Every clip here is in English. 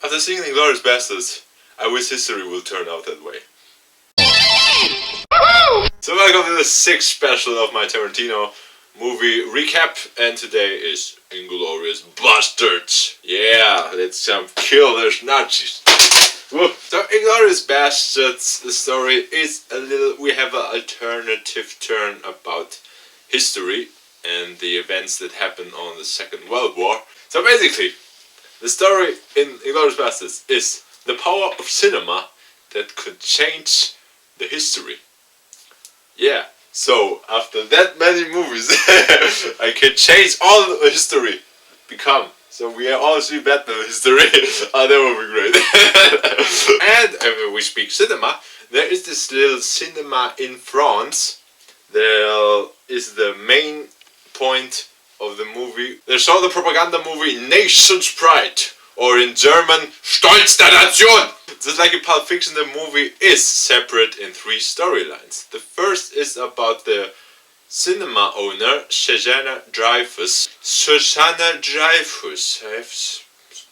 After seeing *Inglourious Bastards*, I wish history will turn out that way. So welcome to the 6th special of my Tarantino movie recap, and today is *Inglourious Bastards*. Yeah, let's kill those Nazis. Whoa. So *Inglourious Bastards*, the story is we have an alternative turn about history and the events that happened on the Second World War. So basically, the story in *Inglourious Bastards* is the power of cinema that could change the history. Yeah, so after that many movies, I can change all the history. So we all see Batman history. Oh, that would be great. And when we speak cinema, there is this little cinema in France. There is the main point of the movie. They saw the propaganda movie Nation's Pride, or in German, Stolz der Nation. Just like in Pulp Fiction, the movie is separate in 3 storylines. The first is about the cinema owner, Shoshana Dreyfus. Shoshana Dreyfus. I'm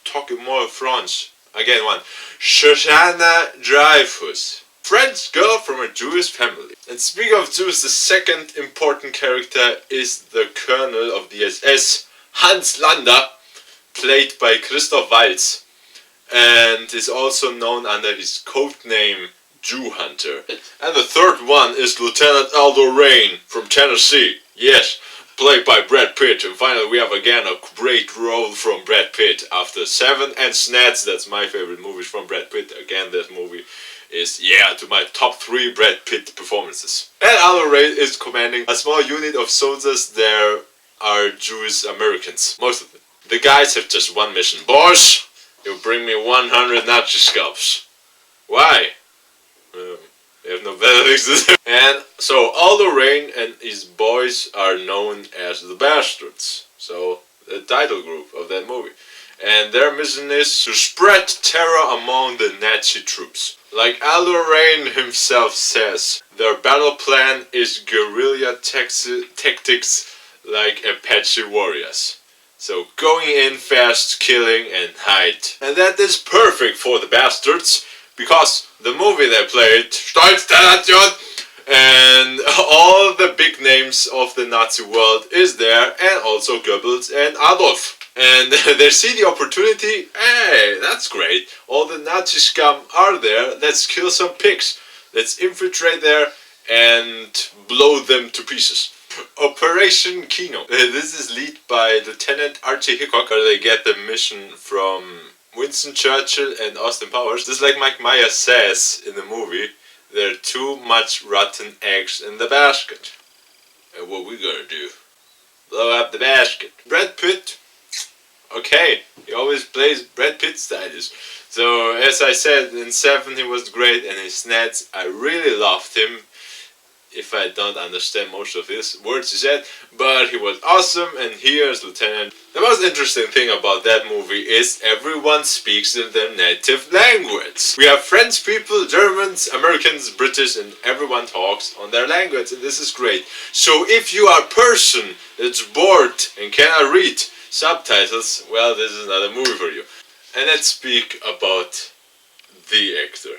talking more French. Again, one. Shoshana Dreyfus. French girl from a Jewish family. And speaking of Jews, the second important character is the colonel of the SS, Hans Landa, played by Christoph Waltz, and is also known under his code name Jew Hunter. And the third one is Lieutenant Aldo Rain from Tennessee. Yes, played by Brad Pitt. And finally we have again a great role from Brad Pitt after Seven and Snatch. That's my favorite movies from Brad Pitt. Again, this movie is, to my top 3 Brad Pitt performances. And Aldo Rain is commanding a small unit of soldiers. There are Jewish Americans, most of them. The guys have just one mission. Boss, you bring me 100 Nazi scalps. Why? They have no better things to do. And so Aldo Rain and his boys are known as the Bastards. So the title group of that movie. And their mission is to spread terror among the Nazi troops. Like Aldo Rain himself says, their battle plan is guerrilla tactics like Apache warriors. So going in fast, killing and hide. And that is perfect for the Bastards, because the movie they played, Stolz der Nation, and all the big names of the Nazi world is there, and also Goebbels and Adolf. And they see the opportunity. Hey, that's great. All the Nazi scum are there. Let's kill some pigs. Let's infiltrate there and blow them to pieces. Operation Kino. This is led by Lieutenant Archie Hickok. They get the mission from Winston Churchill and Austin Powers. Just like Mike Myers says in the movie, there are too much rotten eggs in the basket. And what we gonna do? Blow up the basket. Brad Pitt. Okay, he always plays Brad Pitt stylish. So as I said, in Seven he was great, and in Snatch I really loved him. If I don't understand most of his words he said, but he was awesome. And here is Lieutenant. The most interesting thing about that movie is everyone speaks in their native language. We have French people, Germans, Americans, British, and everyone talks on their language, and this is great. So if you are a person that's bored and cannot read subtitles, well, this is not a movie for you. And let's speak about the actor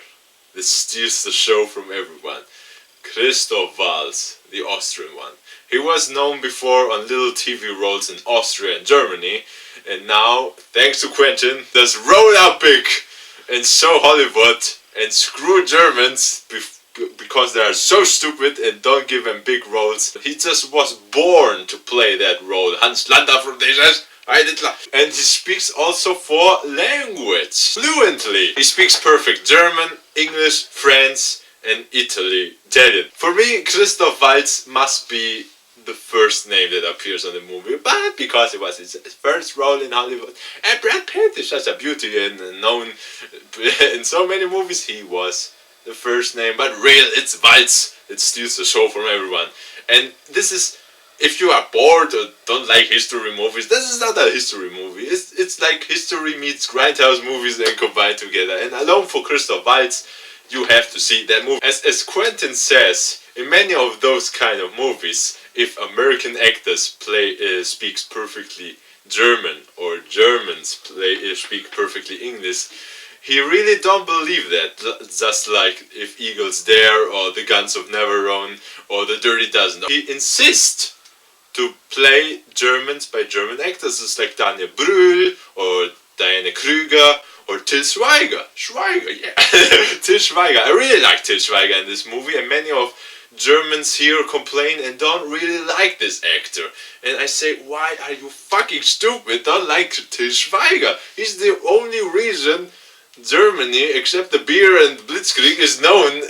that steals the show from everyone. Christoph Waltz, the Austrian one. He was known before on little TV roles in Austria and Germany, and now, thanks to Quentin, does roll up big and show Hollywood and screw Germans because they are so stupid and don't give him big roles. He just was born to play that role. Hans Landa from the SS. And he speaks also 4 languages fluently. He speaks perfect German, English, French, and Italian. For me, Christoph Waltz must be the first name that appears on the movie, but because it was his first role in Hollywood, and Brad Pitt is such a beauty and known in so many movies, he was the first name. But real, it's Waltz that steals the show from everyone. And this is, if you are bored or don't like history movies, this is not a history movie. It's like history meets grindhouse movies and combined together. And alone for Christoph Waltz, you have to see that movie. As Quentin says, in many of those kind of movies, if American actors speaks perfectly German or German Germans speak perfectly English, he really don't believe that. Just like if Eagles Dare or The Guns of Navarone or The Dirty Dozen. He insists to play Germans by German actors. It's like Daniel Brühl or Diane Krüger or Til Schweiger. Yeah. Til Schweiger. I really like Til Schweiger in this movie, and many of Germans here complain and don't really like this actor. And I say, why are you fucking stupid? Don't like Til Schweiger. He's the only reason Germany, except the beer and Blitzkrieg, is known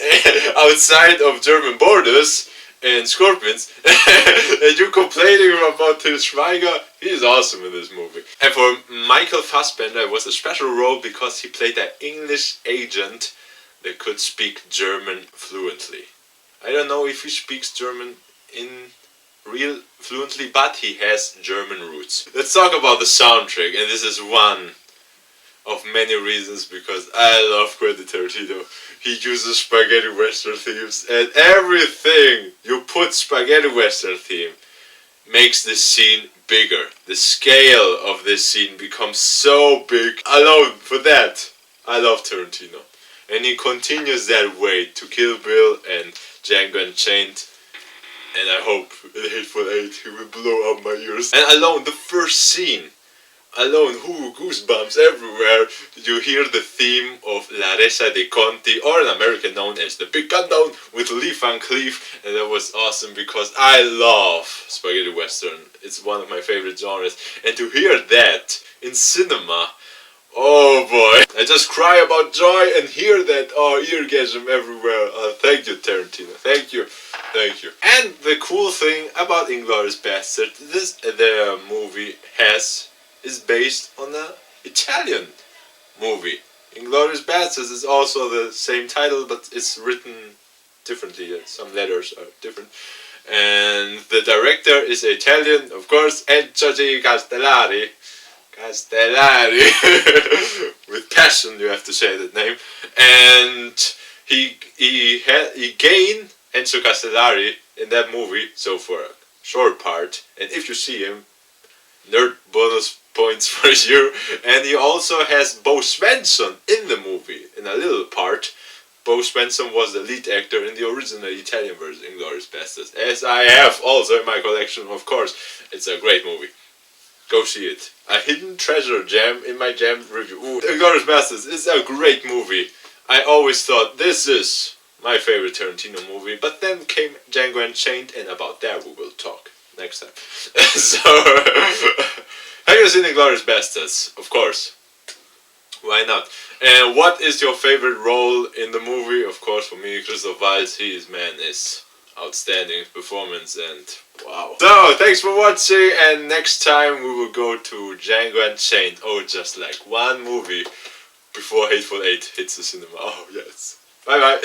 outside of German borders and Scorpions. And you complaining about Til Schweiger? He's awesome in this movie. And for Michael Fassbender, it was a special role because he played an English agent that could speak German fluently. I don't know if he speaks German in real fluently, but he has German roots. Let's talk about the soundtrack, and this is one of many reasons because I love Quentin Tarantino. He uses spaghetti western themes, and everything you put spaghetti western theme makes the scene bigger. The scale of this scene becomes so big. Alone for that, I love Tarantino. And he continues that way to Kill Bill and Django Unchained. And I hope in Hateful Eight he will blow up my ears. And alone, the first scene. Alone, goosebumps everywhere. You hear the theme of La Resa de Conti, or in America known as The Big Countdown, with Lee Van Cleef, and that was awesome because I love spaghetti western. It's one of my favorite genres, and to hear that in cinema, oh boy, I just cry about joy and hear that, oh, eargasm everywhere. Thank you, Tarantino. Thank you. And the cool thing about Inglourious Basterds, the movie is based on an Italian movie. Inglourious Basterds is also the same title, but it's written differently. Some letters are different. And the director is Italian, of course, Enzo Castellari. With passion, you have to say that name. And he gained Enzo Castellari in that movie, so for a short part. And if you see him, nerd bonus points for you. And he also has Bo Svenson in the movie, in a little part. Bo Svenson was the lead actor in the original Italian version, Inglourious Basterds, as I have also in my collection, of course. It's a great movie. Go see it. A hidden treasure gem in my gem review. Inglourious Basterds is a great movie. I always thought this is my favorite Tarantino movie, but then came Django Unchained, and about that we will talk next time. So, have you seen Inglourious Basterds? Of course. Why not? And what is your favorite role in the movie? Of course, for me, Christoph Waltz. His man is outstanding performance, and wow. So, thanks for watching, and next time we will go to Django Unchained. Oh, just like one movie before Hateful Eight hits the cinema. Oh, yes. Bye bye.